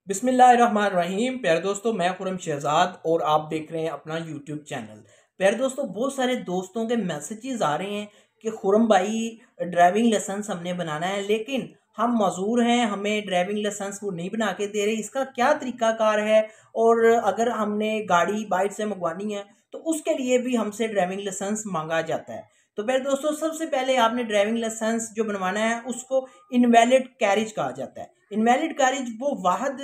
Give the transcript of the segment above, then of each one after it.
बिस्मिल्लाहिर्रहमानिर्रहीम। प्यारे दोस्तों, मैं खुरम शहजाद और आप देख रहे हैं अपना यूट्यूब चैनल। प्यारे दोस्तों, बहुत सारे दोस्तों के मैसेजेस आ रहे हैं कि खुरम भाई ड्राइविंग लाइसेंस हमने बनाना है, लेकिन हम मजूर हैं, हमें ड्राइविंग लाइसेंस वो नहीं बना के दे रहे। इसका क्या तरीकाकार है? और अगर हमने गाड़ी बाइक से मंगवानी है तो उसके लिए भी हमसे ड्राइविंग लाइसेंस मांगा जाता है। तो प्यारे दोस्तों, सबसे पहले आपने ड्राइविंग लाइसेंस जो बनवाना है उसको इनवैलिड कैरिज कहा जाता है। इनवैलिड कैरिज वो वाहद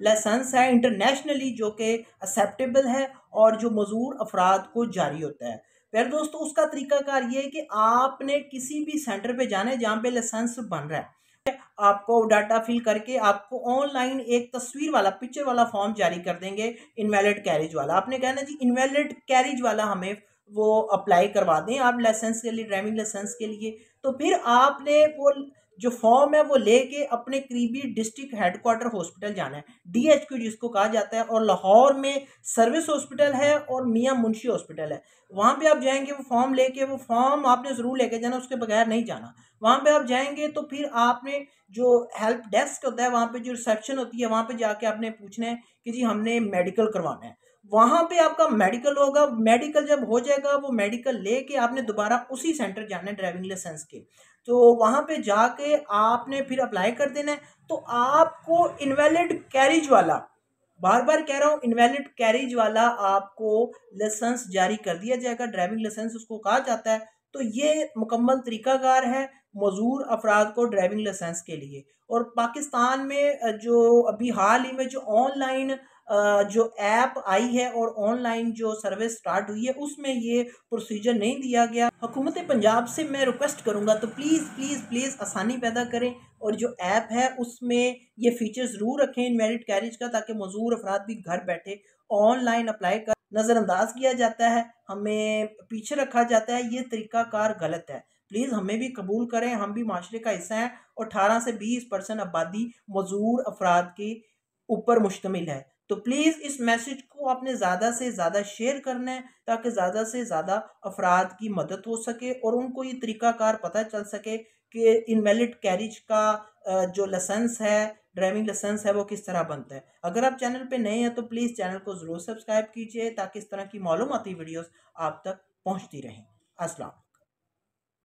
लाइसेंस है इंटरनेशनली जो कि एक्सेप्टेबल है और जो मजूर अफराद को जारी होता है। फिर दोस्तों, उसका तरीकाकार ये है कि आपने किसी भी सेंटर पे जाना है जहाँ पे लाइसेंस बन रहा है, आपको डाटा फिल करके आपको ऑनलाइन एक तस्वीर वाला पिक्चर वाला फॉर्म जारी कर देंगे इनवैलिड कैरिज वाला। आपने कहना जी इनवैलिड कैरिज वाला हमें वो अप्लाई करवा दें आप लाइसेंस के लिए, ड्राइविंग लाइसेंस के लिए। तो फिर आपने वो जो फॉर्म है वो लेके अपने करीबी डिस्ट्रिक्ट हेडक्वार्टर हॉस्पिटल जाना है, DHQ जिसको कहा जाता है, और लाहौर में सर्विस हॉस्पिटल है और मियां मुंशी हॉस्पिटल है। वहाँ पे आप जाएंगे, वो फॉर्म लेके, वो फॉर्म आपने ज़रूर लेके जाना, उसके बगैर नहीं जाना। वहाँ पे आप जाएंगे तो फिर आपने जो हेल्प डेस्क होता है, वहाँ पे जो रिसेप्शन होती है, वहाँ पे जाके आपने पूछना है कि जी हमने मेडिकल करवाना है। वहाँ पे आपका मेडिकल होगा। मेडिकल जब हो जाएगा, वो मेडिकल लेके आपने दोबारा उसी सेंटर जाना है ड्राइविंग लाइसेंस के। तो वहाँ पे जाके आपने फिर अप्लाई कर देना है। तो आपको इनवैलिड कैरिज वाला, बार बार कह रहा हूँ, इनवैलिड कैरिज वाला आपको लाइसेंस जारी कर दिया जाएगा, ड्राइविंग लाइसेंस उसको कहा जाता है। तो ये मुकम्मल तरीकाकार है मजूर अफराद को ड्राइविंग लाइसेंस के लिए। और पाकिस्तान में जो अभी हाल ही में जो ऑनलाइन जो ऐप आई है और ऑनलाइन जो सर्विस स्टार्ट हुई है, उसमें ये प्रोसीजर नहीं दिया गया। हुकूमत पंजाब से मैं रिक्वेस्ट करूंगा तो प्लीज़ प्लीज़ प्लीज़ आसानी पैदा करें और जो ऐप है उसमें ये फीचर ज़रूर रखें इनवैलिड कैरिज का, ताकि मजूर अफराद भी घर बैठे ऑनलाइन अप्लाई कर। नज़रअंदाज किया जाता है, हमें पीछे रखा जाता है, ये तरीकाकार गलत है। प्लीज़ हमें भी कबूल करें, हम भी माशरे का हिस्सा हैं और 18 से 20% आबादी मजूर अफराद के ऊपर मुश्तमिल है। तो प्लीज़ इस मैसेज को आपने ज़्यादा से ज़्यादा शेयर करना है, ताकि ज़्यादा से ज़्यादा अफराद की मदद हो सके और उनको ये तरीकाकार पता चल सके कि इनवैलिड कैरिज का जो लाइसेंस है, ड्राइविंग लाइसेंस है, वो किस तरह बनता है। अगर आप चैनल पे नए हैं तो प्लीज़ चैनल को ज़रूर सब्सक्राइब कीजिए, ताकि इस तरह की मालूमाती वीडियोस आप तक पहुंचती रहें। अस्सलाम।